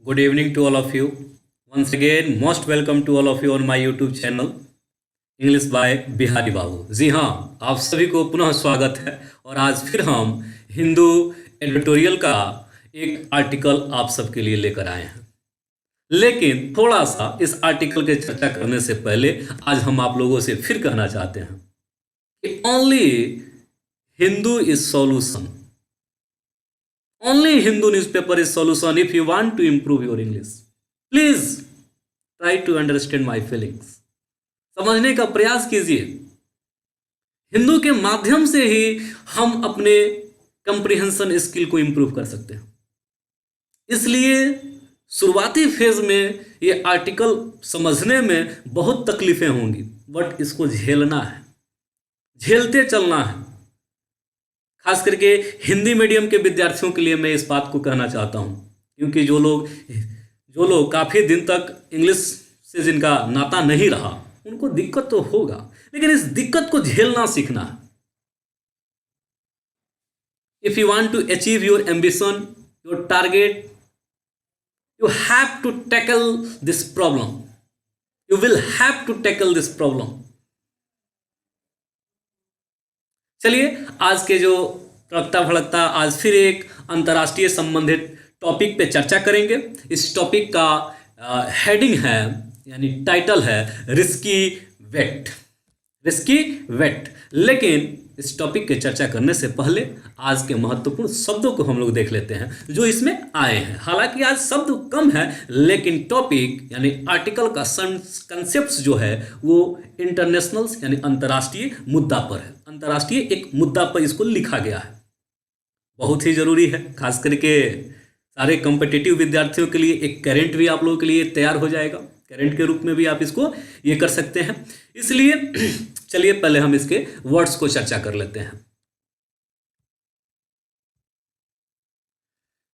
Good evening to all of you. Once again, most welcome to all of you on my YouTube channel English by Bihari babu. जी हाँ, आप सभी को पुनः स्वागत है और आज फिर हम हिंदू एडिटोरियल का एक आर्टिकल आप सबके लिए लेकर आए हैं। लेकिन थोड़ा सा इस आर्टिकल के चर्चा करने से पहले आज हम आप लोगों से फिर कहना चाहते हैं कि only Hindu is solution. Only Hindu newspaper is solution if you want to improve your English. Please try to understand my feelings. समझने का प्रयास कीजिए। हिंदू के माध्यम से ही हम अपने कंप्रिहेंशन स्किल को इंप्रूव कर सकते हैं। इसलिए शुरुआती फेज में ये आर्टिकल समझने में बहुत तकलीफें होंगी, बट इसको झेलना है, झेलते चलना है। खास करके हिंदी मीडियम के विद्यार्थियों के लिए मैं इस बात को कहना चाहता हूं, क्योंकि जो लोग काफ़ी दिन तक इंग्लिश से जिनका नाता नहीं रहा उनको दिक्कत तो होगा, लेकिन इस दिक्कत को झेलना सीखना है। If you want to achieve your ambition, your target, you have to tackle this problem. You will have to tackle this problem. चलिए, आज के जो तड़कता भड़कता आज फिर एक अंतर्राष्ट्रीय संबंधित टॉपिक पे चर्चा करेंगे। इस टॉपिक का हेडिंग है, यानी टाइटल है रिस्की वेट। Risky wait. लेकिन इस टॉपिक के चर्चा करने से पहले आज के महत्वपूर्ण शब्दों को हम लोग देख लेते हैं जो इसमें आए हैं। हालांकि आज शब्द कम है, लेकिन टॉपिक यानी आर्टिकल का कंसेप्ट जो है वो इंटरनेशनल यानी अंतर्राष्ट्रीय मुद्दा पर है। अंतर्राष्ट्रीय एक मुद्दा पर इसको लिखा गया है। बहुत ही जरूरी है, खास करके सारे कॉम्पिटिटिव विद्यार्थियों के लिए एक करेंट भी आप लोगों के लिए तैयार हो जाएगा। करेंट के रूप में भी आप इसको ये कर सकते हैं। इसलिए चलिए पहले हम इसके वर्ड्स को चर्चा कर लेते हैं।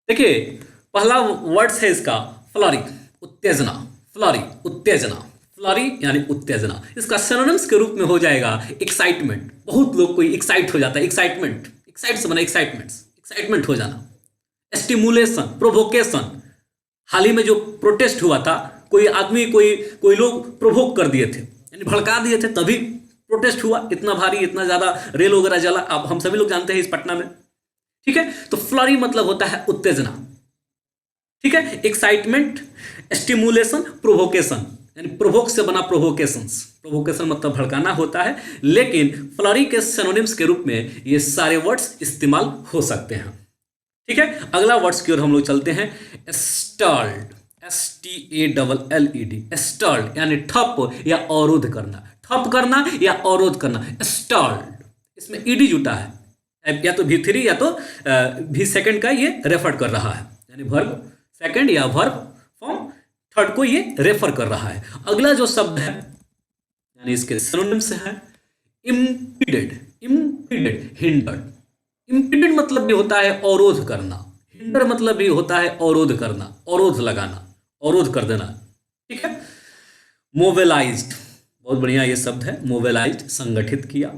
देखिए, पहला वर्ड्स है इसका फ्लरी, उत्तेजना। फ्लरी, उत्तेजना। फ्लरी यानी उत्तेजना। इसका सिनोनिम्स के रूप में हो जाएगा एक्साइटमेंट। बहुत लोग कोई एक्साइट हो जाता है। एक्साइटमेंट, एक्साइट से बना एक्साइटमेंट हो जाना। Stimulation, provocation. हाल ही में जो प्रोटेस्ट हुआ था, कोई आदमी कोई लोग प्रोवोक कर दिए थे, यानी भड़का दिए थे, तभी प्रोटेस्ट हुआ। इतना भारी, इतना ज्यादा रेल वगैरह जला, अब हम सभी लोग जानते हैं इस पटना में। ठीक है, तो फ्लरी मतलब होता है उत्तेजना। ठीक है, एक्साइटमेंट, स्टिमुलेशन, प्रोवोकेशन, यानी प्रोवोक से बना प्रोवोकेशंस। प्रोवोकेशन मतलब भड़काना होता है, लेकिन फ्लरी के सिनोनिम्स के रूप में ये सारे वर्ड्स इस्तेमाल हो सकते हैं। ठीक है, अगला वर्ड्स की ओर हम लोग चलते हैं। स्टर्ल्ड, STALLED। स्टर्ल्ड यानी ठप या अवरोध करना। ठप करना या अवरोध करना, स्टर्ल्ड। इसमें ईडी जुटा है, या तो V3 या तो भी सेकंड का ये रेफर कर रहा है, यानी वर्ब सेकंड या वर्ब फॉर्म थर्ड को ये रेफर कर रहा है। अगला जो शब्द है, यानी इसके सिनोनिम्स है इम्पीडेड। Impeded, hindered. इम्पीडेड मतलब भी होता है अवरोध करना। हिंडर मतलब भी होता है अवरोध करना, अवरोध लगाना, अवरोध कर देना। ठीक है, मोबिलाइज्ड, बहुत बढ़िया ये शब्द है। मोबिलाइज्ड, संगठित किया।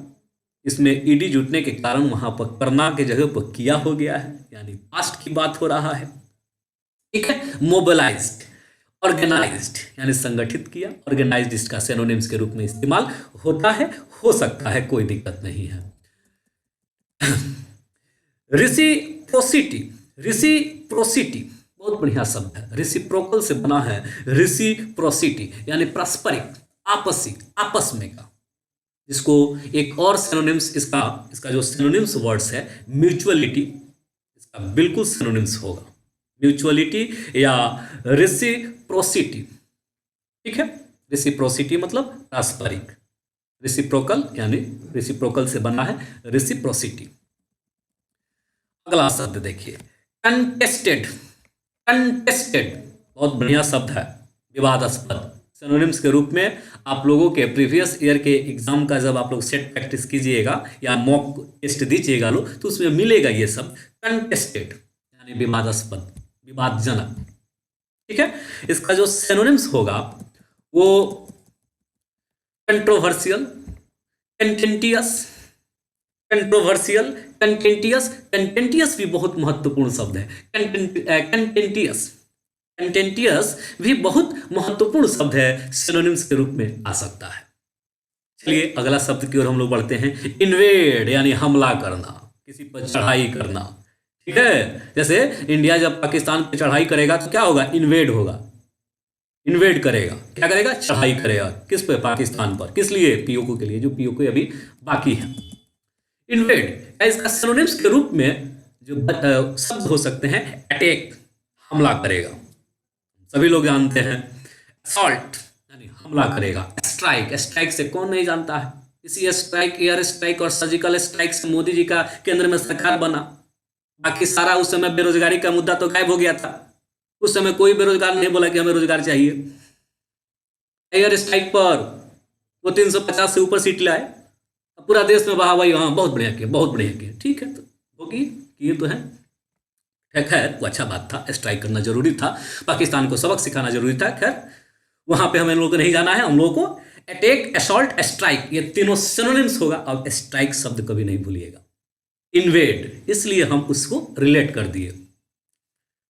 इसमें ईडी जुटने के कारण वहां पर करना के जगह पर किया हो गया है, यानी पास्ट की बात हो रहा है। ठीक है, मोबिलाइज्ड। ऑर्गेनाइज्ड यानी संगठित किया। ऑर्गेनाइज्ड इसका सिनोनिम्स के रूप में इस्तेमाल होता है, हो सकता है, कोई दिक्कत नहीं है। रिसिप्रोसिटी, रिसिप्रोसिटी बहुत बढ़िया शब्द है। रिसिप्रोकल से बना है रिसिप्रोसिटी, यानी पारस्परिक, आपसी, आपस में का। जिसको एक और सिनोनिम्स इसका जो सिनोनिम्स वर्ड्स है म्यूचुअलिटी, इसका बिल्कुल सिनोनिम्स होगा म्यूचुअलिटी या रिसिप्रोसिटी। ठीक है, रिसिप्रोसिटी मतलब पारस्परिक। रिसिप्रोकल यानी रिसिप्रोकल से बना है रिसिप्रोसिटी। अगला शब्द देखिए, कंटेस्टेड। कंटेस्टेड बहुत बढ़िया शब्द है, विवादास्पद। सिनोनिम्स के रूप में आप लोगों के प्रीवियस ईयर के एग्जाम का जब आप लोग सेट प्रैक्टिस कीजिएगा या मॉक टेस्ट दीजिएगा लो, तो उसमें मिलेगा ये शब्द कंटेस्टेड, यानी विवादास्पद, विवादजनक। ठीक है, इसका जो सिनोनिम्स होगा वो कंट्रोवर्शियल, कंटेंटियस, कंट्रोवर्शियल, कंटेंटियस। कंटेंटियस भी बहुत महत्वपूर्ण शब्द है। कंटेंटियस कंटेंटियस भी बहुत महत्वपूर्ण शब्द है, सिनोनिम्स के रूप में आ सकता है। चलिए अगला शब्द की ओर हम लोग बढ़ते हैं। इन्वेड यानी हमला करना, किसी पर चढ़ाई करना। ठीक है, जैसे इंडिया जब पाकिस्तान पर चढ़ाई करेगा तो क्या होगा? इन्वेड होगा, इन्वेड करेगा। क्या करेगा? चढ़ाई करेगा। किस पे? पाकिस्तान पर। किस लिए? पीओके के लिए, जो पीओके अभी बाकी है। इन्वेड इसका सिनोनिम्स के रूप में जो शब्द हो सकते हैं, अटैक, हमला करेगा, सभी लोग जानते हैं। असॉल्ट यानी हमला करेगा। स्ट्राइक, स्ट्राइक से कौन नहीं जानता है? इसी स्ट्राइक, एयर स्ट्राइक और सर्जिकल स्ट्राइक से मोदी जी का केंद्र में सरकार बना। बाकी सारा उस समय बेरोजगारी का मुद्दा तो गायब हो गया था। उस समय कोई बेरोजगार नहीं बोला कि हमें रोजगार चाहिए। एयर स्ट्राइक पर वो 350 से ऊपर सीट लाए, पूरा देश में वाह भाई, हाँ बहुत बढ़िया किया, बहुत बढ़िया किया। ठीक है, तो होगी, किए तो है। खैर वो अच्छा बात था, स्ट्राइक करना जरूरी था, पाकिस्तान को सबक सिखाना जरूरी था। खैर वहां पे हमें लोगों को नहीं जाना है। हम लोगों को अटैक, असॉल्ट, स्ट्राइक, ये तीनों सिनोनिम्स होगा। अब स्ट्राइक शब्द कभी नहीं भूलिएगा। इन्वेड, इसलिए हम उसको रिलेट कर दिए।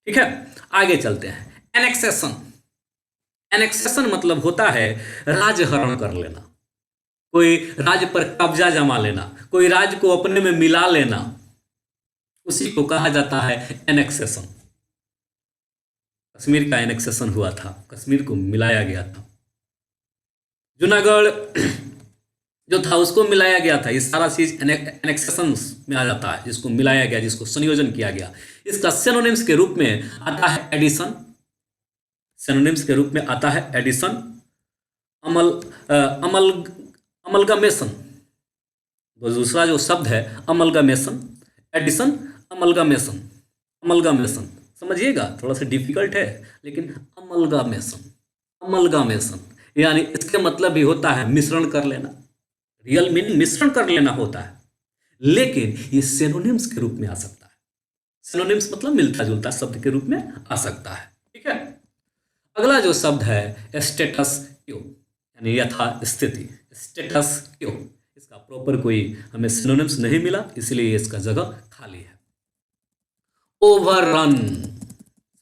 ठीक है, आगे चलते हैं। एनेक्सेशन, एनेक्सेशन मतलब होता है राजहरण कर लेना, कोई राज्य पर कब्जा जमा लेना, कोई राज्य को अपने में मिला लेना, उसी को कहा जाता है एनेक्सेशन। कश्मीर का एनेक्सेशन हुआ था, कश्मीर को मिलाया गया था। जूनागढ़ जो था उसको मिलाया गया था। ये सारा चीज एनेक्सेशन में आ जाता है, जिसको मिलाया गया, जिसको संयोजन किया गया। इसका सिनोनिम्स के रूप में आता है एडिशन, सिनोनिम्स के रूप में आता है एडिशन, अमलगमेशन। दूसरा जो शब्द है अमलगमेशन, एडिशन, अमलगमेशन, अमलगमेशन समझिएगा, थोड़ा सा डिफिकल्ट है लेकिन अमलगमेशन, अमलगमेशन यानी इसके मतलब भी होता है मिश्रण कर लेना। रियल मीनिंग मिश्रण कर लेना होता है, लेकिन ये सिनोनिम्स के रूप में आ सकता है। सिनोनिम्स मतलब मिलता जुलता शब्द के रूप में आ सकता है। ठीक है, अगला जो शब्द है स्टेटस क्यो यानी यथा स्थिति, स्टेटस क्यो। इसका प्रॉपर कोई हमें सिनोनिम्स नहीं मिला, इसलिए इसका जगह खाली है। ओवररन,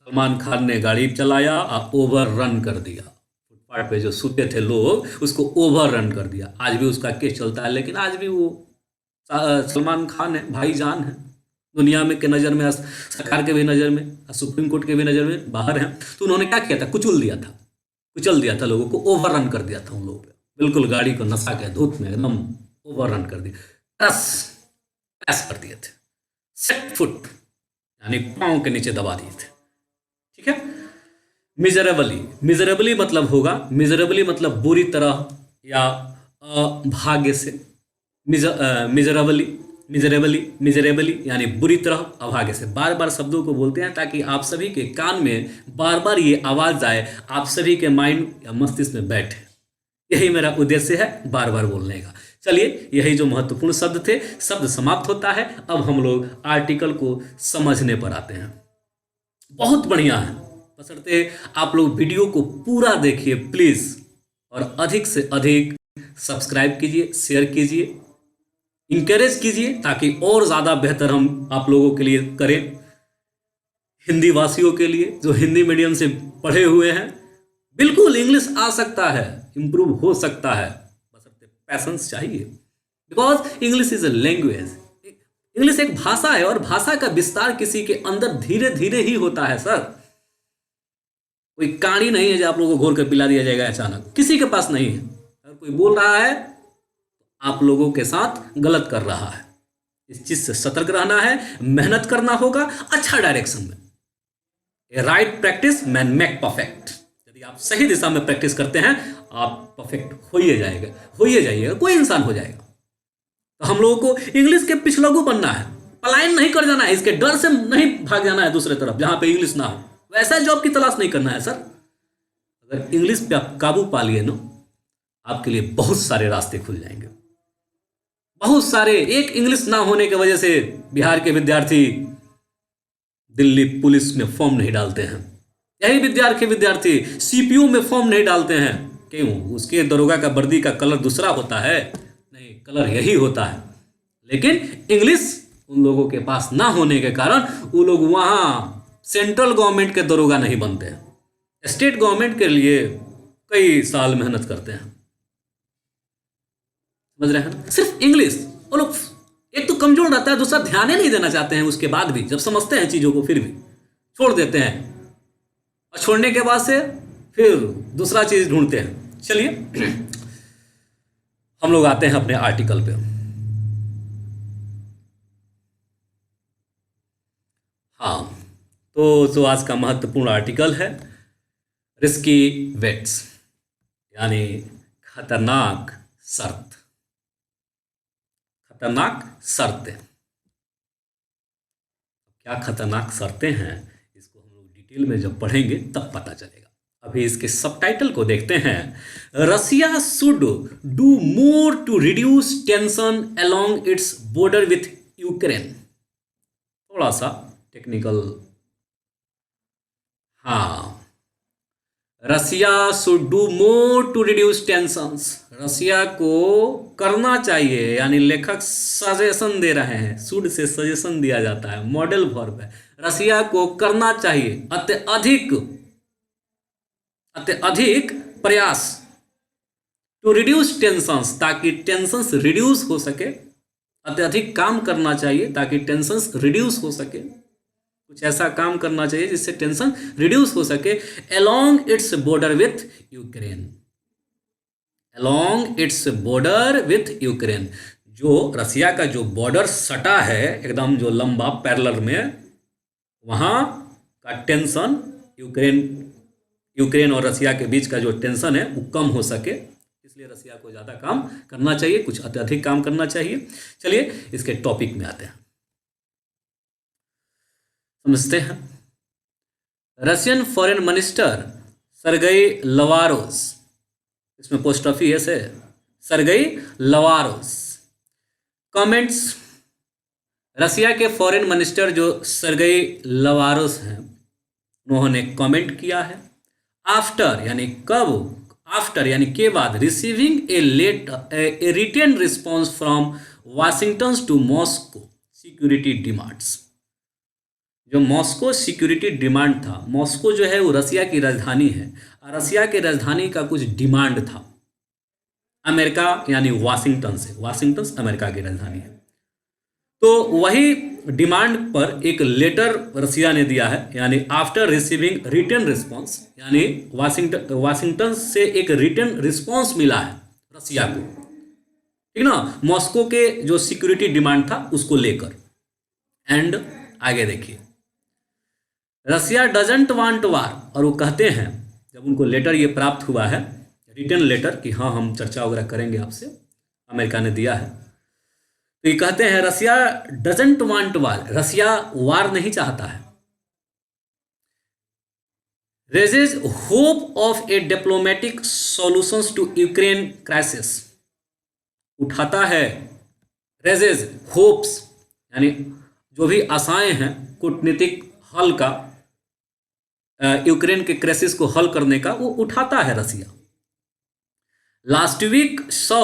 सलमान खान ने गाड़ी चलाया और ओवररन कर दिया, फुटपाथ पे जो सोते थे लोग उसको ओवररन कर दिया। आज भी उसका केस चलता है, लेकिन आज भी वो सलमान खान है, भाईजान है, दुनिया में के नज़र में, सरकार के भी नज़र में, सुप्रीम कोर्ट के भी नज़र में बाहर हैं। तो उन्होंने क्या किया था? कुचल दिया था लोगों को, ओवररन कर दिया था उन लोगों पे। बिल्कुल गाड़ी को नशा के धूप में एकदम ओवररन कर दिया, क्रैश कर दिए थे, सेट फुट यानी पाँव के नीचे दबा दिए थे। ठीक है, मिजरेबली मतलब होगा, मिजरेबली मतलब बुरी तरह या भाग्य से। मिजरेबली यानी बुरी तरह, अभाग्य से। बार बार शब्दों को बोलते हैं ताकि आप सभी के कान में बार बार ये आवाज़ जाए, आप सभी के माइंड या मस्तिष्क में बैठे। यही मेरा उद्देश्य है बार बार बोलने का। चलिए, यही जो महत्वपूर्ण शब्द थे, शब्द समाप्त होता है। अब हम लोग आर्टिकल को समझने पर आते हैं। बहुत बढ़िया है, बशर्ते आप लोग वीडियो को पूरा देखिए प्लीज़, और अधिक से अधिक सब्सक्राइब कीजिए, शेयर कीजिए, इंकरेज कीजिए, ताकि और ज़्यादा बेहतर हम आप लोगों के लिए करें। हिंदी वासियों के लिए जो हिंदी मीडियम से पढ़े हुए हैं, बिल्कुल इंग्लिश आ सकता है, इम्प्रूव हो सकता है, बशर्ते पैशंस चाहिए। Because English is a language, English एक भाषा है, और भाषा का विस्तार किसी के अंदर धीरे धीरे ही होता है सर। कोई कहानी नहीं है जो आप लोगों को घोर कर पिला दिया जाएगा अचानक, किसी के पास नहीं है। अगर कोई बोल रहा है आप लोगों के साथ गलत कर रहा है। इस चीज से सतर्क रहना है, मेहनत करना होगा अच्छा डायरेक्शन में। A right practice man make perfect. यदि आप सही दिशा में प्रैक्टिस करते हैं, आप परफेक्ट होइए जाइएगा, कोई इंसान हो जाएगा। तो हम लोगों को इंग्लिश के पिछलगू बनना है, पलायन नहीं कर जाना है, इसके डर से नहीं भाग जाना है दूसरे तरफ जहां पे इंग्लिश ना हो। वैसा जॉब की तलाश नहीं करना है सर। अगर इंग्लिश पे आप काबू पा लिए ना, आपके लिए बहुत सारे रास्ते खुल जाएंगे, बहुत सारे। एक इंग्लिश ना होने की वजह से बिहार के विद्यार्थी दिल्ली पुलिस में फॉर्म नहीं डालते हैं। यही विद्यार्थी सीपीयू में फॉर्म नहीं डालते हैं। क्यों? उसके दरोगा का वर्दी का कलर दूसरा होता है? नहीं, कलर यही होता है। लेकिन इंग्लिश उन लोगों के पास ना होने के कारण वो लोग वहां सेंट्रल गवर्नमेंट के दरोगा नहीं बनते हैं। स्टेट गवर्नमेंट के लिए कई साल मेहनत करते हैं, समझ रहे हैं ना। सिर्फ इंग्लिश वो लोग, एक तो कमजोर रहता है, दूसरा ध्यान ही नहीं देना चाहते हैं, उसके बाद भी जब समझते हैं चीज़ों को फिर भी छोड़ देते हैं, और छोड़ने के बाद से फिर दूसरा चीज़ ढूंढते हैं। चलिए हम लोग आते हैं अपने आर्टिकल पे। हाँ, तो जो आज का महत्वपूर्ण आर्टिकल है, रिस्की वेट्स, यानी खतरनाक शर्त। खतरनाक शर्तें, क्या खतरनाक शर्तें हैं इसको हम लोग डिटेल में जब पढ़ेंगे तब पता चलेगा। अभी इसके सबटाइटल को देखते हैं। Russia should do more to reduce tension along its border with Ukraine. थोड़ा सा टेक्निकल। हाँ, Russia should do more to reduce tensions. Russia को करना चाहिए, यानी लेखक सजेशन दे रहे हैं, शुड से सजेशन दिया जाता है, मॉडल वर्ब है। रसिया को करना चाहिए अत्यधिक प्रयास, टू रिड्यूस टेंशंस, ताकि टेंशंस रिड्यूस हो सके। अत्यधिक काम करना चाहिए ताकि टेंशंस रिड्यूस हो सके, कुछ ऐसा काम करना चाहिए जिससे टेंशन रिड्यूस हो सके। Along its border with Ukraine, along its border with Ukraine, जो रसिया का जो बॉर्डर सटा है एकदम जो लंबा पैरेलल में, वहाँ का टेंशन यूक्रेन और रसिया के बीच का जो टेंशन है वो कम हो सके, इसलिए रसिया को ज़्यादा काम करना चाहिए, कुछ अत्यधिक काम करना चाहिए। चलिए इसके टॉपिक में आते हैं, समझते हैं। रशियन फॉरेन मिनिस्टर सरगई लवारोस, इसमें अपोस्ट्रोफी है से, सरगई लवारोस कमेंट्स। रसिया के फॉरेन मिनिस्टर जो सरगई लवारोस हैं, उन्होंने कमेंट किया है। आफ्टर यानी कब, आफ्टर यानी के बाद, receiving a written response from Washington to Moscow security demands. जो मॉस्को सिक्योरिटी डिमांड था, मॉस्को जो है वो रसिया की राजधानी है, और रसिया की राजधानी का कुछ डिमांड था अमेरिका यानी वाशिंगटन से, वाशिंगटन अमेरिका की राजधानी है, तो वही डिमांड पर एक लेटर रसिया ने दिया है, यानी आफ्टर रिसीविंग रिटन रिस्पॉन्स, यानी वाशिंगटन से एक रिटन रिस्पॉन्स मिला है रसिया को, ठीक ना, मॉस्को के जो सिक्योरिटी डिमांड था उसको लेकर। एंड आगे देखिए, रसिया डजंट वांट वार, और वो कहते हैं जब उनको लेटर ये प्राप्त हुआ है, रिटन लेटर कि हाँ हम चर्चा वगैरह करेंगे आपसे, अमेरिका ने दिया है, तो ये कहते हैं रसिया डजंट वांट वार, रसिया वार नहीं चाहता है। Raises hope of a diplomatic solutions to Ukraine crisis, उठाता है, रेजेज होप्स यानी जो भी आशाएं हैं कूटनीतिक हल का, यूक्रेन के क्राइसिस को हल करने का, वो उठाता है Russia. Last week saw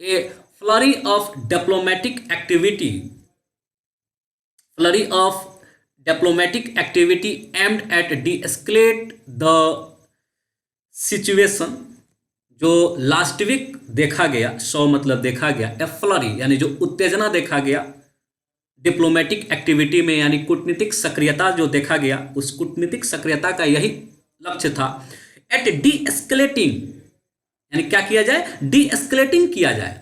a flurry of diplomatic activity aimed at de-escalate the situation. जो लास्ट वीक देखा गया, सॉ मतलब देखा गया, ए फ्लरी यानी जो उत्तेजना देखा गया डिप्लोमेटिक एक्टिविटी में, यानी कूटनीतिक सक्रियता जो देखा गया, उस कूटनीतिक सक्रियता का यही लक्ष्य था। एट डी एस्केलेटिंग यानी क्या किया जाए, डी एस्केलेटिंग किया जाए,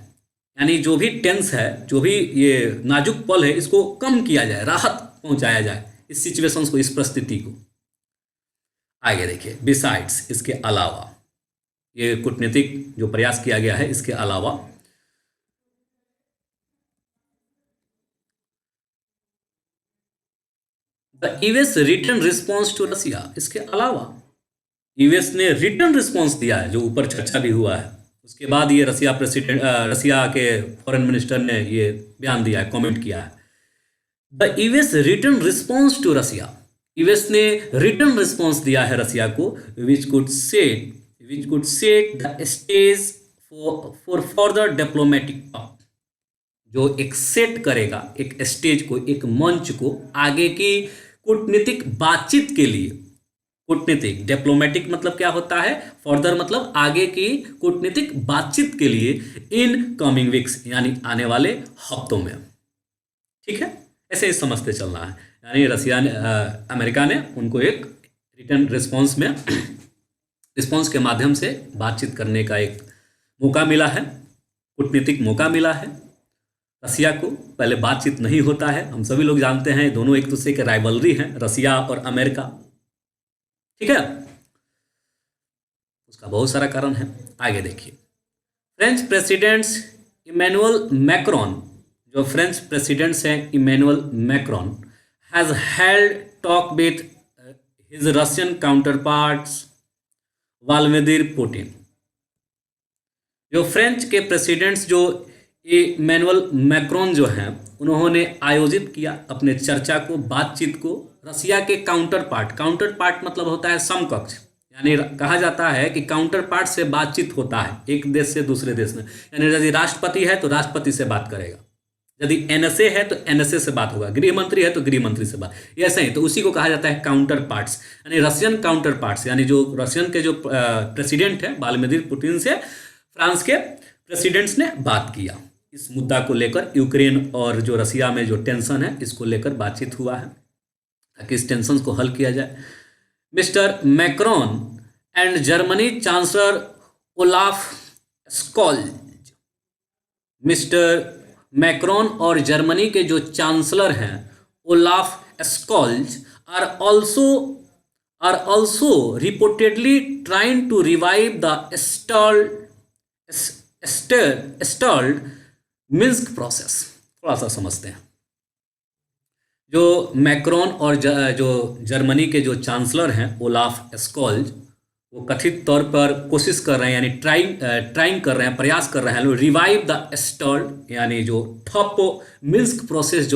यानी जो भी टेंस है, जो भी ये नाजुक पल है, इसको कम किया जाए, राहत पहुंचाया जाए इस सिचुएशंस को, इस परिस्थिति को। आगे देखिए, बिसाइड्स, इसके अलावा, ये कूटनीतिक जो प्रयास किया गया है, इसके अलावा the US return response to Russia, इसके अलावा यूएस ने रिटर्न रिस्पॉन्स दिया है, जो ऊपर चर्चा भी हुआ है, उसके बाद ये रसिया के फॉरेन मिनिस्टर ने ये बयान दिया है, कमेंट किया है। The US return response to Russia, US ने रिटर्न रिस्पॉन्स दिया है रसिया को, which could set the stage for further diplomatic talk, जो एक सेट करेगा, एक स्टेज को, एक मंच को आगे की कूटनीतिक बातचीत के लिए, कूटनीतिक, डिप्लोमेटिक मतलब क्या होता है, फर्दर मतलब आगे की कूटनीतिक बातचीत के लिए, इन कमिंग वीक्स यानी आने वाले हफ्तों में। ठीक है, ऐसे ही समझते चलना है। यानी रसिया ने अमेरिका ने उनको एक रिटर्न रिस्पॉन्स के माध्यम से बातचीत करने का एक मौका मिला है, कूटनीतिक मौका मिला है। रसिया को पहले बातचीत नहीं होता है, हम सभी लोग जानते हैं दोनों एक दूसरे के राइवलरी हैं, रसिया और अमेरिका। ठीक है, उसका बहुत सारा कारण है। आगे देखिए, फ्रेंच प्रेसिडेंट्स इमैनुअल मैक्रोन, जो फ्रेंच प्रेसिडेंट्स हैं Emmanuel Macron, has held talk with his Russian counterparts Vladimir Putin. जो फ्रेंच के प्रेसिडेंट्स जो इमैनुअल मैक्रोन जो हैं, उन्होंने आयोजित किया अपने चर्चा को, बातचीत को रसिया के काउंटर पार्ट मतलब होता है समकक्ष, यानी कहा जाता है कि काउंटर पार्ट से बातचीत होता है एक देश से दूसरे देश में। यानी यदि राष्ट्रपति है तो राष्ट्रपति से बात करेगा, यदि एनएसए है तो एनएसए से बात होगा, गृह मंत्री है तो गृह मंत्री से बात, ऐसे ही। तो उसी को कहा जाता है काउंटर पार्ट्स, यानी रशियन काउंटर पार्ट्स, यानी जो रशियन के जो प्रेसिडेंट है व्लादिमीर पुतिन से फ्रांस के प्रेसिडेंट्स ने बात किया। इस मुद्दा को लेकर यूक्रेन और जो रसिया में जो टेंशन है इसको लेकर बातचीत हुआ है ताकि इस टेंशन को हल किया जाए। Mister Macron and Germany chancellor Olaf Scholz, mister Macron और जर्मनी के जो चांसलर हैं Olaf Scholz are also reportedly trying to revive the stalled Minsk process. थोड़ा सा समझते हैं। जो मैक्रोन और जो जर्मनी के जो चांसलर हैं ओलाफ स्कॉल्ज, वो कथित तौर पर कोशिश कर रहे हैं, यानी ट्राइंग कर रहे हैं, प्रयास कर रहे हैं रिवाइव द स्टॉल्ड, यानी जो ठप मिन्स्क प्रोसेस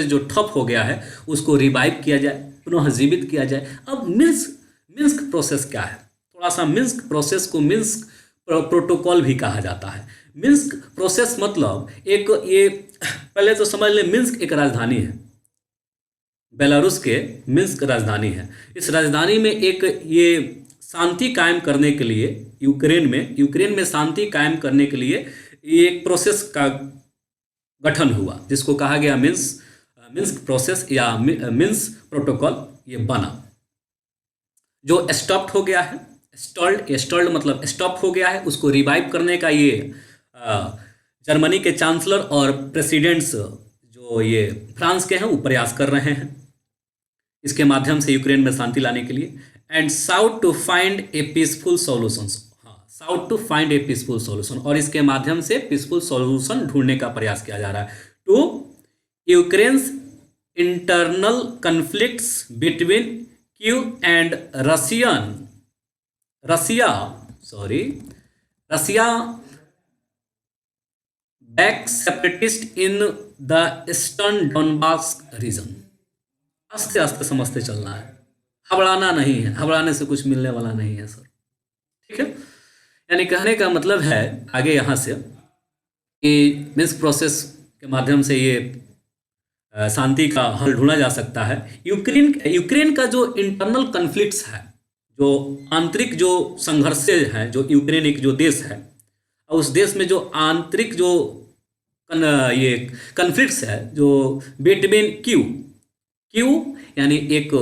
जो ठप हो गया है उसको रिवाइव किया जाए, पुनः जीवित किया जाए। अब मिन्स्क प्रोसेस क्या है? थोड़ा सा मिन्स्क प्रोसेस को मिन्स्क प्रोटोकॉल भी कहा जाता है। मिन्स्क प्रोसेस मतलब एक, ये पहले तो समझ लें, मिन्स्क एक राजधानी है, बेलारूस के मिन्स्क राजधानी है। इस राजधानी में एक ये शांति कायम करने के लिए यूक्रेन में शांति कायम करने के लिए एक प्रोसेस का गठन हुआ जिसको कहा गया मिन्स्क प्रोसेस या मिन्स्क प्रोटोकॉल। ये बना जो स्टॉप्ड हो गया है, स्टॉल्ड मतलब स्टॉप हो गया है, उसको रिवाइव करने का ये जर्मनी के चांसलर और प्रेसिडेंट्स जो ये फ्रांस के हैं वो प्रयास कर रहे हैं इसके माध्यम से यूक्रेन में शांति लाने के लिए। And sought to find a peaceful solution, sought to find a peaceful solution, और इसके माध्यम से पीसफुल सॉल्यूशन ढूंढने का प्रयास किया जा रहा है to Ukraine's internal conflicts between Kyiv and Russia back separatist in the eastern Donbas region. आस्ते आस्ते समझते चलना है, घबराना नहीं है, घबराने से कुछ मिलने वाला नहीं है सर। ठीक है, यानी कहने का मतलब है आगे यहाँ से कि मिन्स्क प्रोसेस के माध्यम से ये शांति का हल ढूंढा जा सकता है। यूक्रेन का जो इंटरनल कन्फ्लिक्ट्स है, जो आंतरिक जो संघर्ष हैं, जो यूक्रेन एक जो देश है और उस देश में जो आंतरिक जो ये कन्फ्लिक्ट्स है जो बिटवीन क्यू यानी एक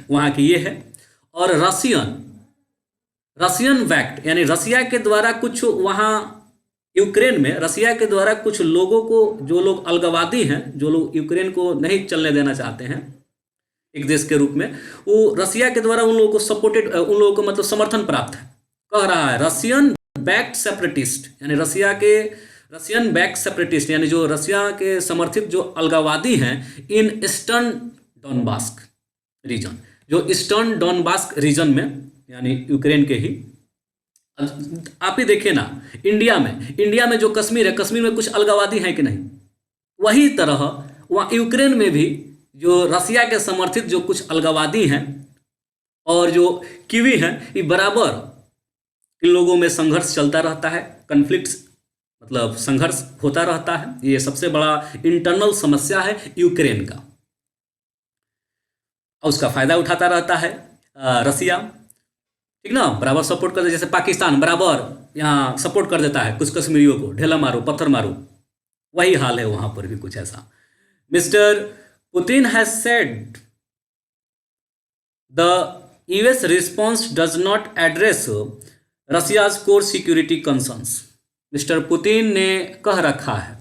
वहाँ की ये है, और रसियन वैक्ट यानी रसिया के द्वारा कुछ वहाँ यूक्रेन में रसिया के द्वारा कुछ लोगों को, जो लोग अलगाववादी हैं, जो लोग यूक्रेन को नहीं चलने देना चाहते हैं एक देश के रूप में, वो रसिया के द्वारा उन लोगों को उन लोगों को मतलब समर्थन प्राप्त है। कह रहा है रसियन बैक्ड सेपरेटिस्ट, यानी रसियन बैक्ड सेपरेटिस्ट, यानी जो रसिया के समर्थित जो अलगाववादी हैं इन ईस्टर्न डोनबास्क रीजन, जो ईस्टर्न डोनबास्क रीजन में यानी यूक्रेन के ही। आप ही देखिए ना, इंडिया में जो कश्मीर है, कश्मीर में कुछ अलगाववादी हैं कि नहीं? वही तरह वहाँ यूक्रेन में भी जो रसिया के समर्थित जो कुछ अलगाववादी हैं और जो कीवी हैं, ये बराबर इन लोगों में संघर्ष चलता रहता है, कन्फ्लिक्ट्स मतलब संघर्ष होता रहता है। ये सबसे बड़ा इंटरनल समस्या है यूक्रेन का। और उसका फ़ायदा उठाता रहता है रसिया, ठीक ना, बराबर सपोर्ट कर दे, जैसे पाकिस्तान बराबर यहाँ सपोर्ट कर देता है कुछ कश्मीरियों को, ढेला मारो पत्थर मारो, वही हाल है वहाँ पर भी कुछ ऐसा। Mister Putin has said the US response does not address Russia's core security concerns. Mister Putin ने कह रखा है,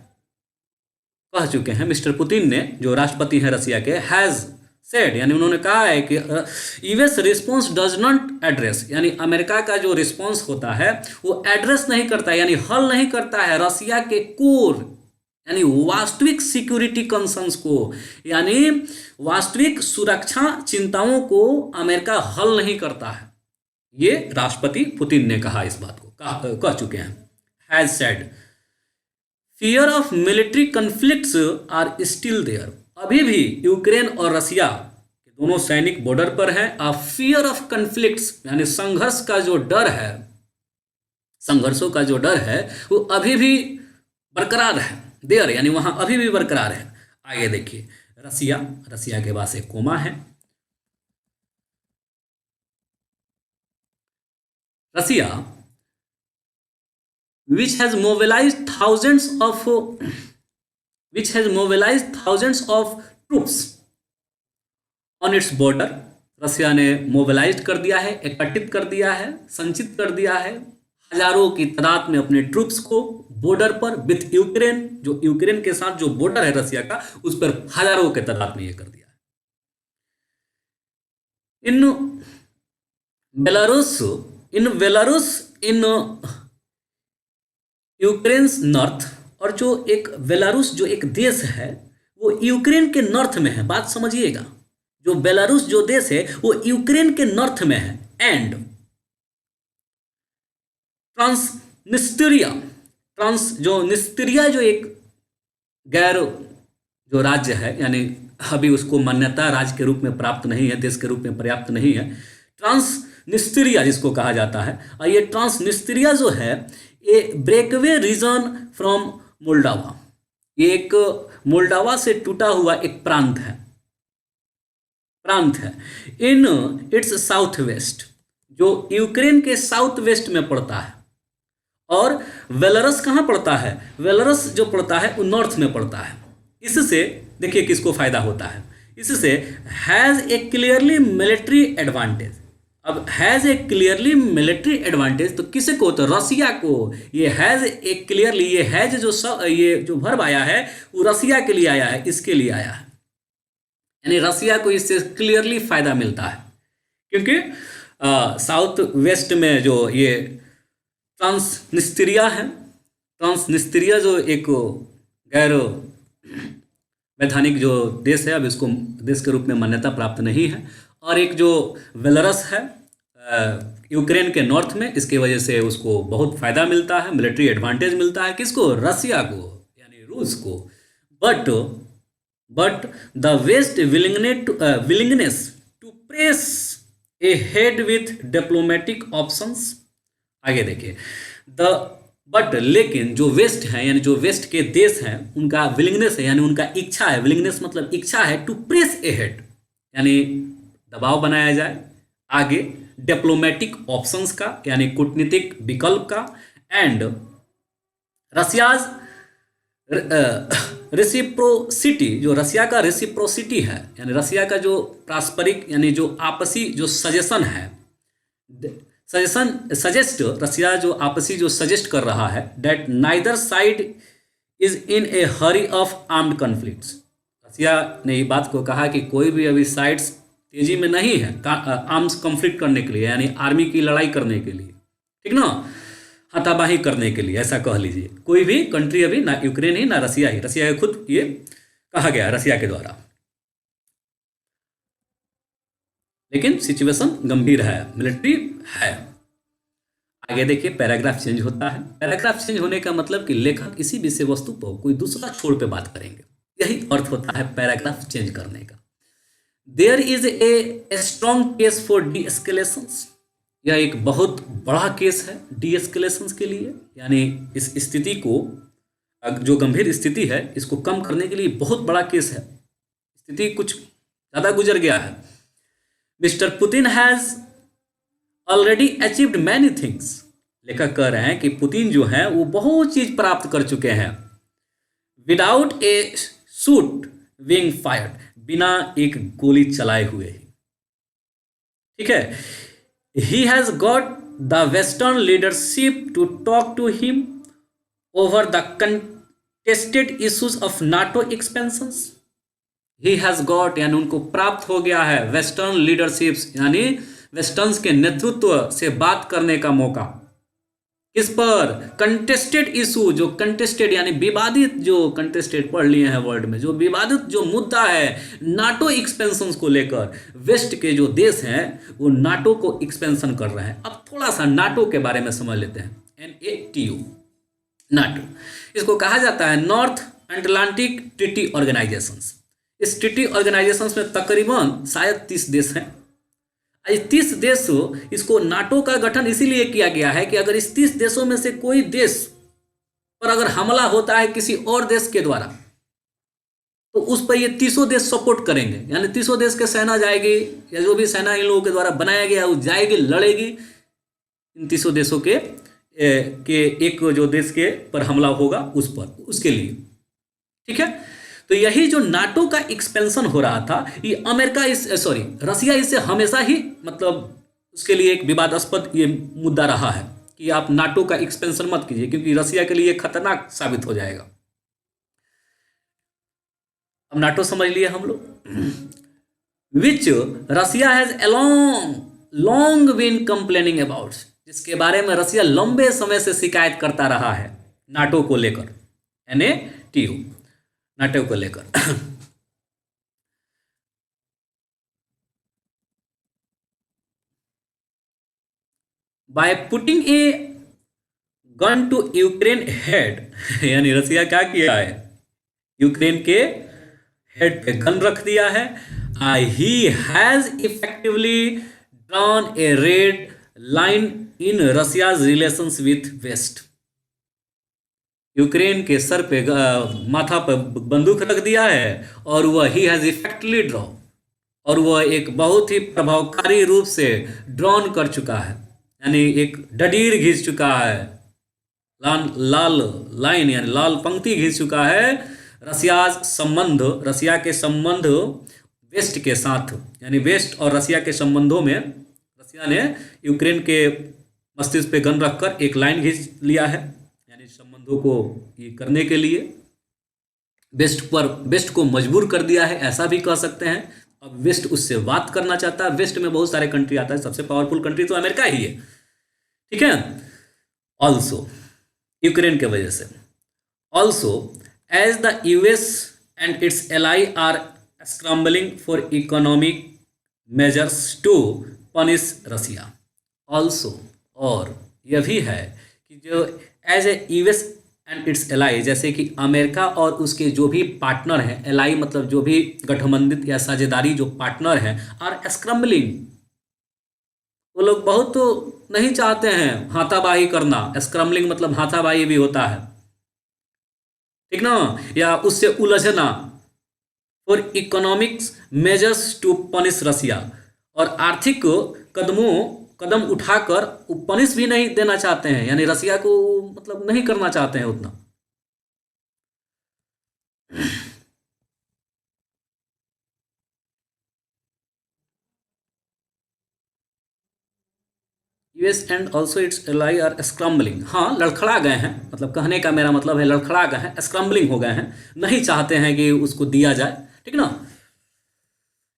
कह चुके हैं मिस्टर पुतिन ने, जो राष्ट्रपति हैं रसिया के, हैज़ सेड यानी उन्होंने कहा है कि US response does not address, यानी अमेरिका का जो रिस्पॉन्स होता है वो एड्रेस नहीं करता है, यानी हल नहीं करता है रसिया के कोर यानी वास्तविक सिक्योरिटी कंसर्न्स को, यानी वास्तविक सुरक्षा चिंताओं को अमेरिका हल नहीं करता है। ये राष्ट्रपति पुतिन ने कहा, इस बात को कह चुके हैं। Has said fear of military conflicts are still there, अभी भी यूक्रेन और रसिया के दोनों सैनिक बॉर्डर पर हैं। आ फियर ऑफ कन्फ्लिक्ट्स यानी संघर्ष का जो डर है, संघर्षों का जो डर है वो अभी भी बरकरार है, देयर यानी वहां अभी भी बरकरार है। आगे देखिए रसिया के पास एक कोमा है। रसिया which has mobilized thousands of troops on its border, रसिया ने मोबिलाइज कर दिया है, एकत्रित कर दिया है, संचित कर दिया है हजारों की तादाद में अपने ट्रूप्स को बॉर्डर पर विथ यूक्रेन, जो यूक्रेन के साथ जो बॉर्डर है रसिया का, उस पर हजारों के तादाद में ये कर दिया है। इन बेलारूस इन यूक्रेन नॉर्थ, और जो एक बेलारूस जो एक देश है वो यूक्रेन के नॉर्थ में है, बात समझिएगा, जो बेलारूस जो देश है वो यूक्रेन के नॉर्थ में है। एंड ट्रांसनिस्ट्रिया जो एक गैर जो राज्य है, यानी अभी उसको मान्यता राज्य के रूप में प्राप्त नहीं है, देश के रूप में पर्याप्त नहीं है, ट्रांसनिस्ट्रिया जिसको कहा जाता है। और ये ट्रांसनिस्ट्रिया जो है ये ब्रेकवे रीजन फ्रॉम मोल्डोवा, ये एक मोल्डोवा से टूटा हुआ एक प्रांत है इन इट्स साउथ वेस्ट, जो यूक्रेन के साउथ वेस्ट में पड़ता है। और बेलारूस कहाँ पड़ता है? बेलारूस जो पड़ता है वो नॉर्थ में पड़ता है। इससे देखिए किसको फायदा होता है, इससे has a clearly military advantage. अब has a clearly military advantage तो किसे को? तो रसिया को। ये हैज़ ए क्लियरली, ये हैज ये जो वर्ब आया है वो रसिया के लिए आया है, इसके लिए आया है, यानी रसिया को इससे क्लियरली फायदा मिलता है, क्योंकि साउथ वेस्ट में जो ये ट्रांसनिस्ट्रिया है, ट्रांसनिस्ट्रिया जो एक गैर वैधानिक जो देश है, अब इसको देश के रूप में मान्यता प्राप्त नहीं है, और एक जो बेलारूस है यूक्रेन के नॉर्थ में, इसके वजह से उसको बहुत फ़ायदा मिलता है, मिलिट्री एडवांटेज मिलता है। किसको? रसिया को, यानी रूस को। But the west willingness to press ahead with diplomatic options. आगे देखिए, बट लेकिन जो वेस्ट है, यानी जो वेस्ट के देश हैं, उनका विलिंगनेस है, यानी उनका इच्छा है, विलिंगनेस मतलब इच्छा है, टू प्रेस ए हेड यानी दबाव बनाया जाए आगे डिप्लोमेटिक ऑप्शंस का, यानी कूटनीतिक विकल्प का, एंड रसियाज रेसिप्रोसिटी, जो रसिया का रेसिप्रोसिटी है, यानी रसिया का जो पारस्परिक यानी जो आपसी जो सजेशन है, सजेस्ट रसिया जो आपसी जो सजेस्ट कर रहा है, that neither side is in a hurry of armed conflicts. Russia ने ये बात को कहा कि कोई भी अभी साइड्स तेजी में नहीं है आर्म्स कॉन्फ्लिक्ट करने के लिए, यानी आर्मी की लड़ाई करने के लिए, ठीक ना, हाथापाई करने के लिए, ऐसा कह लीजिए। कोई भी कंट्री अभी, ना यूक्रेन ही ना रसिया ही, रसिया के खुद ये कहा गया रसिया के द्वारा। लेकिन सिचुएशन गंभीर है, मिलिट्री है। आगे देखिए, पैराग्राफ चेंज होता है। पैराग्राफ चेंज होने का मतलब कि लेखक इसी विषय वस्तु पर कोई दूसरा छोड़ पे बात करेंगे, यही अर्थ होता है पैराग्राफ चेंज करने का। There is a strong case for de-escalations, यह एक बहुत बड़ा केस है डी एस्केलेशंस के लिए, यानी इस स्थिति को, जो गंभीर स्थिति है, इसको कम करने के लिए बहुत बड़ा केस है। स्थिति कुछ ज़्यादा गुजर गया है, mister Putin has already achieved many things. लेखक कह रहे हैं कि पुतिन जो है वो बहुत चीज प्राप्त कर चुके हैं। Without a shot being fired, बिना एक गोली चलाए हुए ही। ठीक है। He has got the western leadership to talk to him over the contested issues of NATO expansions. He has got यानी उनको प्राप्त हो गया है वेस्टर्न लीडरशिप्स यानी वेस्टर्न्स के नेतृत्व से बात करने का मौका। किस पर? कंटेस्टेड इशू, जो कंटेस्टेड यानी विवादित, जो कंटेस्टेड पढ़ लिए हैं वर्ड में, जो विवादित जो मुद्दा है नाटो एक्सपेंशन को लेकर। वेस्ट के जो देश हैं वो नाटो को एक्सपेंशन कर रहे हैं। अब थोड़ा सा नाटो के बारे में समझ लेते हैं। NATO, नाटो, इसको कहा जाता है नॉर्थ अटलांटिक ट्रीटी ऑर्गेनाइजेशंस। इस ट्रीटी ऑर्गेनाइजेशंस में तकरीबन शायद 30 देश हैं। 30 देश, इसको नाटो का गठन इसीलिए किया गया है कि अगर इस 30 देशों में से कोई देश पर अगर हमला होता है किसी और देश के द्वारा तो उस पर ये 30 देश सपोर्ट करेंगे। यानी 30 देश के सेना जाएगी या जो भी सेना इन लोगों के द्वारा बनाया गया वो जाएगी, लड़ेगी इन 30 देशों के एक जो देश के पर हमला होगा उस पर, उसके लिए। ठीक है। तो यही जो नाटो का एक्सपेंशन हो रहा था, ये रसिया इससे हमेशा ही मतलब उसके लिए एक विवादास्पद ये मुद्दा रहा है कि आप नाटो का एक्सपेंशन मत कीजिए क्योंकि रसिया के लिए खतरनाक साबित हो जाएगा। अब नाटो समझ लिए हम लोग। Which Russia has long been complaining about, जिसके बारे में रसिया लंबे समय से शिकायत करता रहा है नाटो को लेकर, NATO, नाटो को लेकर। By putting a gun to Ukraine head यानी रसिया क्या किया है, यूक्रेन के हेड पे गन रख दिया है। He has effectively drawn a red line in Russia's relations with west. Ukraine के सर पे माथा पर बंदूक रख दिया है और वह ही हैज इफेक्टली ड्रॉ, और वह एक बहुत ही प्रभावकारी रूप से ड्रॉन कर चुका है, यानी एक डडीर घिस चुका है, लाल लाइन यानी लाल पंक्ति घिस चुका है रसिया के संबंध वेस्ट के साथ। यानी वेस्ट और रसिया के संबंधों में रसिया ने यूक्रेन के मस्तिष्क पे गन रखकर एक लाइन घिस लिया है, यानी संबंधों को ये करने के लिए वेस्ट को मजबूर कर दिया है, ऐसा भी कह सकते हैं। अब वेस्ट उससे बात करना चाहता है। वेस्ट में बहुत सारे कंट्री आता है, सबसे पावरफुल कंट्री तो अमेरिका ही है। ठीक है। ऑल्सो यूक्रेन के वजह से, also as the US and its ally are scrambling for economic measures to punish Russia. Also, और यह भी है कि जो as a US and its ally, जैसे कि अमेरिका और उसके जो भी पार्टनर हैं, एलाई मतलब जो भी गठबंधित या साझेदारी जो पार्टनर हैं, आर स्क्रैम्बलिंग, वो लोग बहुत तो नहीं चाहते हैं हाथापाई करना। स्क्रैम्बलिंग मतलब हाथापाई भी होता है, ठीक ना, या उससे उलझना। For economics measures to punish Russia, और आर्थिक कदम उठाकर पनिश भी नहीं देना चाहते हैं, यानी रसिया को मतलब नहीं करना चाहते हैं उतना। US and also its ally are scrambling, हाँ लड़खड़ा गए हैं, मतलब कहने का मेरा मतलब है लड़खड़ा गए हैं, स्क्रम्बलिंग हो गए हैं, नहीं चाहते हैं कि उसको दिया जाए, ठीक ना।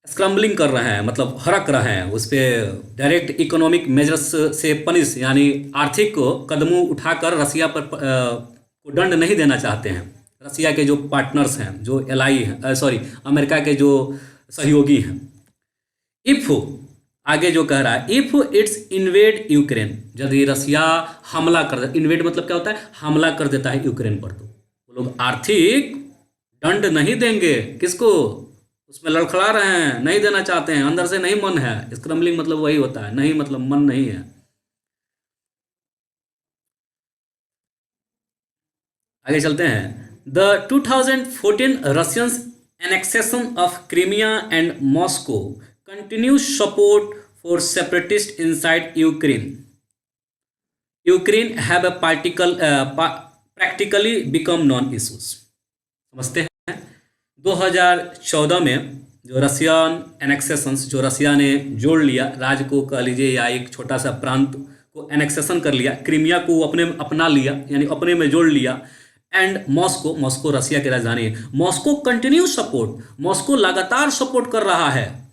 स्क्रम्बलिंग कर रहे हैं मतलब हड़क रहे हैं उस पर, डायरेक्ट इकोनॉमिक मेजर्स से पनिश यानी आर्थिक कदमों उठाकर रसिया पर को दंड नहीं देना चाहते हैं। रसिया के जो पार्टनर्स हैं, जो एलाई हैं, अमेरिका के जो सहयोगी हैं। इफ, आगे जो कह रहा है, इफ इट्स इन्वेड यूक्रेन, यदि रसिया हमला कर दे, इन्वेड मतलब क्या होता है, हमला कर देता है यूक्रेन पर, तो वो लोग आर्थिक दंड नहीं देंगे। किसको? उसमें लड़खड़ा रहे हैं, नहीं देना चाहते हैं, अंदर से नहीं मन है। स्क्रम्बलिंग मतलब वही होता है, नहीं मतलब मन नहीं है। आगे चलते हैं। The 2014 Russians annexation of Crimea and Moscow continue support for separatist inside Ukraine. Ukraine have a practically become non issues. समझते हैं 2014 में जो रशियन एनेक्सेशंस, जो रसिया ने जोड़ लिया राज्य को कह लीजिए या एक छोटा सा प्रांत को एनेक्सेशन कर लिया, क्रीमिया को अपने अपना लिया यानी अपने में जोड़ लिया। एंड मॉस्को रसिया की राजधानी है। मॉस्को कंटिन्यू सपोर्ट, मॉस्को लगातार सपोर्ट कर रहा है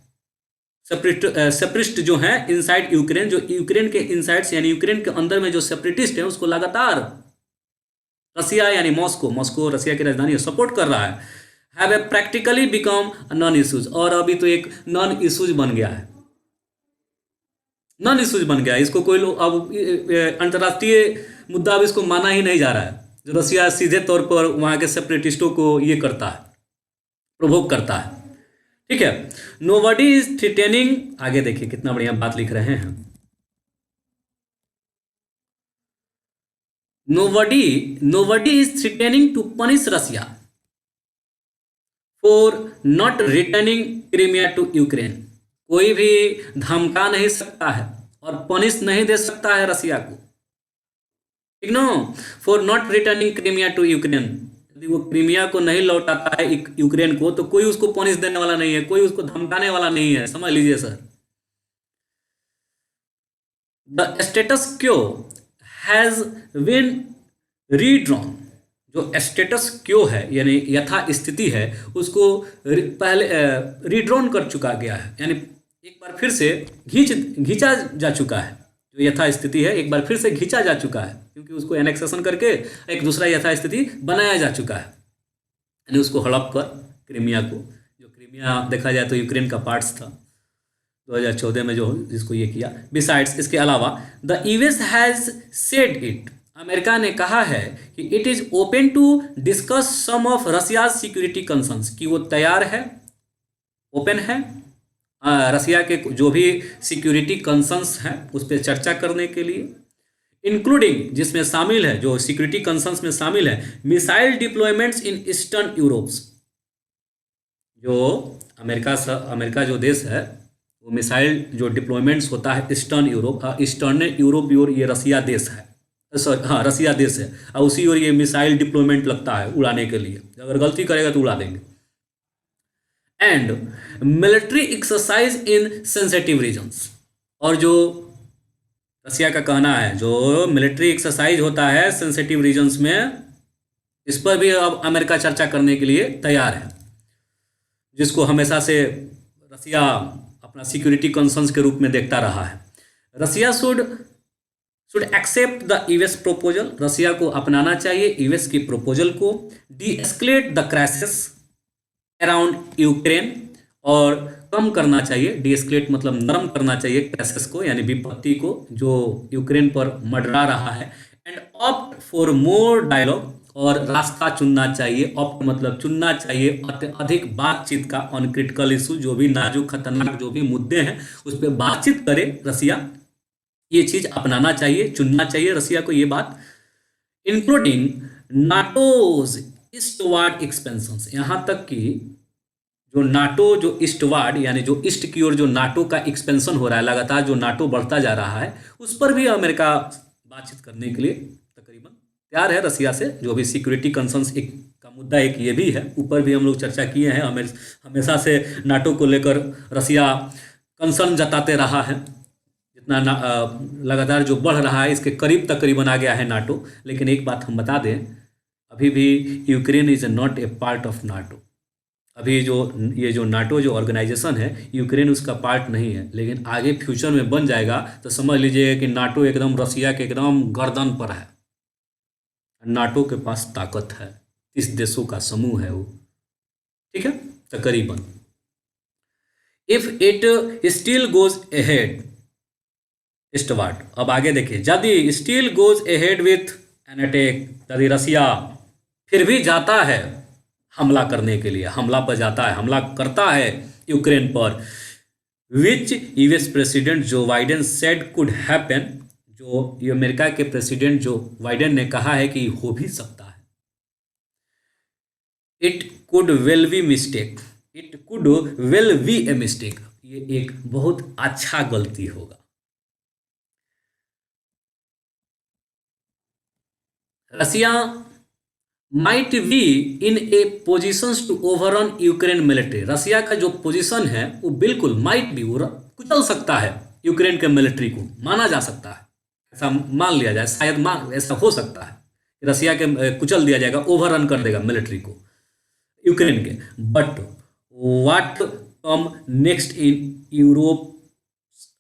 सेपरेटिस्ट जो हैं इनसाइड यूक्रेन, जो यूक्रेन के इनसाइड यानी यूक्रेन के अंदर में जो सेपरेटिस्ट हैं उसको लगातार रसिया यानी मॉस्को रसिया की राजधानी सपोर्ट कर रहा है। Have a practically become non issues, और अभी तो एक नॉन इशूज बन गया है, नॉन इशूज बन गया है। इसको कोई लोग अब अंतर्राष्ट्रीय मुद्दा अब इसको माना ही नहीं जा रहा है। जो रसिया सीधे तौर पर वहां के सेपरेटिस्टों को ये करता है, प्रोवोक करता है। ठीक है, नोबडी इज थ्रेटनिंग, आगे देखिए कितना बढ़िया बात लिख रहे हैं। Nobody is threatening to punish Russia for not returning Crimea to Ukraine. कोई भी धमका नहीं सकता है और पनिश नहीं दे सकता है रसिया को, ठीक no, for not returning Crimea to Ukraine. यदि वो क्रीमिया को नहीं लौटाता है यूक्रेन को तो कोई उसको पनिश देने वाला नहीं है, कोई उसको धमकाने वाला नहीं है। समझ लीजिए सर। द स्टेटस क्यो हैज बीन रीड्रॉन। जो स्टेटस क्यो है यानी यथा स्थिति है उसको पहले रीड्रॉन कर चुका गया है, यानी एक बार फिर से घींचा जा चुका है। जो यथा स्थिति है एक बार फिर से घींचा जा चुका है, क्योंकि उसको एनेक्सेशन करके एक दूसरा यथा स्थिति बनाया जा चुका है, यानी उसको हड़प कर क्रीमिया को, जो क्रीमिया देखा जाए तो यूक्रेन का पार्ट्स था 2014 में जो जिसको ये किया। बिसाइड्स, इसके अलावा the US has said it, America ने कहा है कि it is open to discuss some of Russia security concerns, कि वो तैयार है, ओपन है रसिया के जो भी सिक्योरिटी कंसर्न्स हैं उस पर चर्चा करने के लिए, इंक्लूडिंग जिसमें शामिल है, जो सिक्योरिटी कंसर्न्स में शामिल है, missile deployments in eastern Europe's. जो अमेरिका जो देश है वो मिसाइल जो डिप्लॉयमेंट्स होता है ईस्टर्न यूरोप और ये रसिया देश है, सॉरी हाँ रसिया देश है, और उसी और ये मिसाइल डिप्लॉयमेंट लगता है उड़ाने के लिए, अगर गलती करेगा तो उड़ा देंगे। And military exercise in sensitive regions, और जो रसिया का कहना है जो मिलिट्री एक्सरसाइज होता है सेंसिटिव रीजन्स में, इस पर भी अब अमेरिका चर्चा करने के लिए तैयार है, जिसको हमेशा से रसिया अपना सिक्योरिटी कंसर्न्स के रूप में देखता रहा है। Russia should accept the US proposal, Russia को अपनाना चाहिए यूएस की प्रोपोजल को, de-escalate the crisis around Ukraine, और कम करना चाहिए, डी एस्केलेट मतलब नरम करना चाहिए क्राइसिस को यानी विपत्ति को जो यूक्रेन पर मंडरा रहा है, and opt for more dialogue, और रास्ता चुनना चाहिए, ऑप्ट मतलब चुनना चाहिए अधिक बातचीत का ऑन क्रिटिकल इशू, जो भी नाजुक खतरनाक जो भी मुद्दे हैं उस पर बातचीत करे रसिया, ये चीज अपनाना चाहिए, चुनना चाहिए रसिया को ये बात, इंक्लूडिंग नाटोज ईस्टवार्ड एक्सपेंशन, यहाँ तक कि जो नाटो जो ईस्टवार्ड यानी जो ईस्ट की ओर जो नाटो का एक्सपेंशन हो रहा है, लगातार जो नाटो बढ़ता जा रहा है, उस पर भी अमेरिका बातचीत करने के लिए तकरीबन तैयार है रसिया से। जो भी सिक्योरिटी कंसर्न्स एक का मुद्दा एक ये भी है, ऊपर भी हम लोग चर्चा किए हैं, हमेशा से नाटो को लेकर रसिया कंसर्न जताते रहा है, जितना लगातार जो बढ़ रहा है इसके करीब तकरीबन आ गया है नाटो। लेकिन एक बात हम बता दें, अभी भी Ukraine is not a part of NATO. अभी जो नाटो जो ऑर्गेनाइजेशन है यूक्रेन उसका पार्ट नहीं है, लेकिन आगे फ्यूचर में बन जाएगा तो समझ लीजिए कि नाटो एकदम रसिया के एकदम गर्दन पर है। नाटो के पास ताकत है, 30 देशों का समूह है वो, ठीक है तकरीबन। If it still goes ahead eastward, अब आगे देखिए, यदि still goes ahead with an attack, यदि रसिया फिर भी जाता है हमला करने के लिए, हमला पर जाता है, हमला करता है यूक्रेन पर, which US president Joe Biden said could happen, जो अमेरिका के प्रेसिडेंट जो बाइडेन ने कहा है कि हो भी सकता है। It could well be mistake, it could well be a mistake, ये एक बहुत अच्छा गलती होगा। Russia might be in a position to overrun Ukraine military. Russia का जो पोजीशन है वो बिल्कुल माइट बी, वो कुचल सकता है यूक्रेन के मिलिट्री को, माना जा सकता है, ऐसा मान लिया जाए, शायद मान ऐसा हो सकता है, रसिया के कुचल दिया जाएगा, ओवररन कर देगा मिलिट्री को यूक्रेन के। But what come next in Europe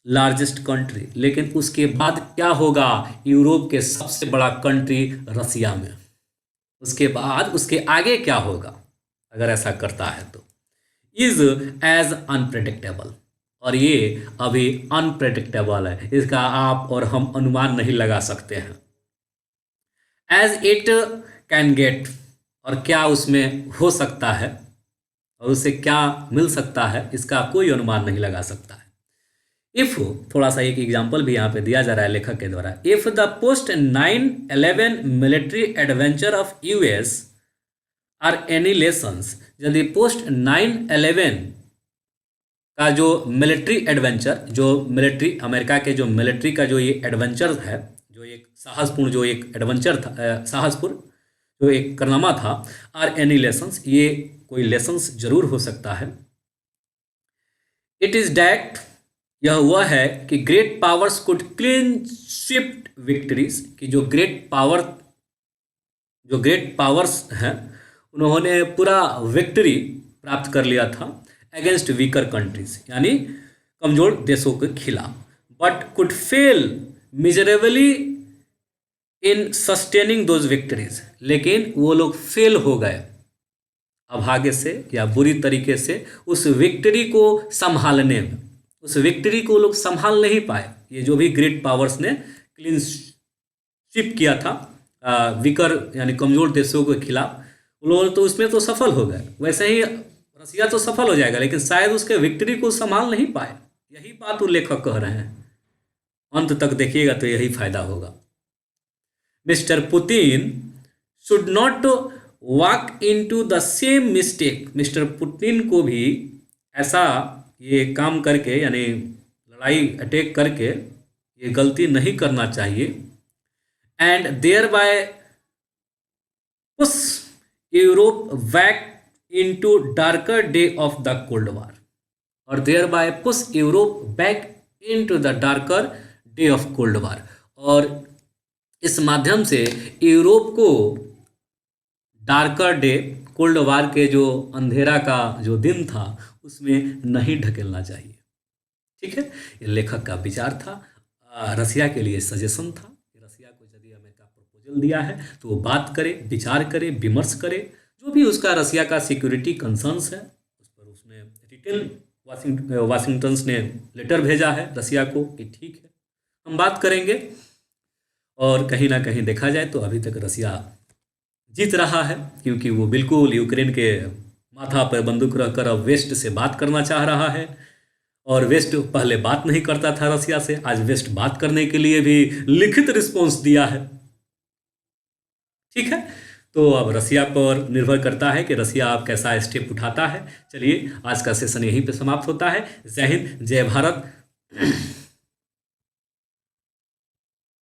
largest country, लेकिन उसके बाद क्या होगा यूरोप के सबसे बड़ा कंट्री रसिया में, उसके बाद उसके आगे क्या होगा अगर ऐसा करता है तो, इज एज अनप्रेडिक्टेबल। और ये अभी अनप्रेडिक्टेबल है, इसका आप और हम अनुमान नहीं लगा सकते हैं। एज इट कैन गेट, और क्या उसमें हो सकता है और उसे क्या मिल सकता है इसका कोई अनुमान नहीं लगा सकता है। इफ, थोड़ा सा एक एग्जांपल भी यहाँ पे दिया जा रहा है लेखक के द्वारा, if the post 9/11 military adventure of US are any lessons, यदि पोस्ट 9/11 का जो मिलिट्री एडवेंचर, जो मिलिट्री अमेरिका के जो मिलिट्री का जो ये एडवेंचर है, जो एक साहसपूर्ण जो एक एडवेंचर था, साहसपूर्ण जो एक कारनामा था, आर एनी लेसन्स, ये कोई लेसन्स जरूर हो सकता है। इट इज डैट, यह वह है कि great powers could clean Swift victories, कि जो ग्रेट पावर्स हैं उन्होंने पूरा विक्ट्री प्राप्त कर लिया था अगेंस्ट वीकर कंट्रीज, यानी कमजोर देशों के खिलाफ। But could fail miserably in sustaining those victories, लेकिन वो लोग फेल हो गए अभागे से या बुरी तरीके से उस विक्ट्री को संभालने में, उस विक्ट्री को लोग संभाल नहीं पाए। ये जो भी ग्रेट पावर्स ने क्लीन स्वीप किया था वीकर यानी कमजोर देशों के खिलाफ, वो लोग तो उसमें तो सफल हो गए, वैसे ही रसिया तो सफल हो जाएगा, लेकिन शायद उसके विक्ट्री को संभाल नहीं पाए। यही बात वो लेखक कह रहे हैं, अंत तक देखिएगा तो यही फायदा होगा। Mister Putin should not walk into the same mistake, mister Putin को भी ऐसा ये काम करके यानी लड़ाई अटैक करके ये गलती नहीं करना चाहिए। And thereby push Europe back into darker day of the cold war, और thereby push Europe back into the darker day of cold war, और इस माध्यम से यूरोप को डार्कर डे, कोल्ड वार के जो अंधेरा का जो दिन था उसमें नहीं ढकेलना चाहिए। ठीक है, ये लेखक का विचार था, रसिया के लिए सजेशन था। रसिया को यदि अमेरिका प्रपोजल दिया है तो वो बात करे, विचार करे, विमर्श करे, जो भी उसका रसिया का सिक्योरिटी कंसर्न्स है उस पर उसने डिटेल वाशिंगटन ने लेटर भेजा है रसिया को कि ठीक है हम बात करेंगे। और कहीं ना कहीं देखा जाए तो अभी तक रसिया जीत रहा है, क्योंकि वो बिल्कुल यूक्रेन के माथा पर बंदूक रखकर अब वेस्ट से बात करना चाह रहा है, और वेस्ट पहले बात नहीं करता था रसिया से, आज वेस्ट बात करने के लिए भी लिखित रिस्पॉन्स दिया है। ठीक है, तो अब रसिया पर निर्भर करता है कि रसिया अब कैसा स्टेप उठाता है। चलिए आज का सेशन यहीं पे समाप्त होता है। जय हिंद, जय भारत।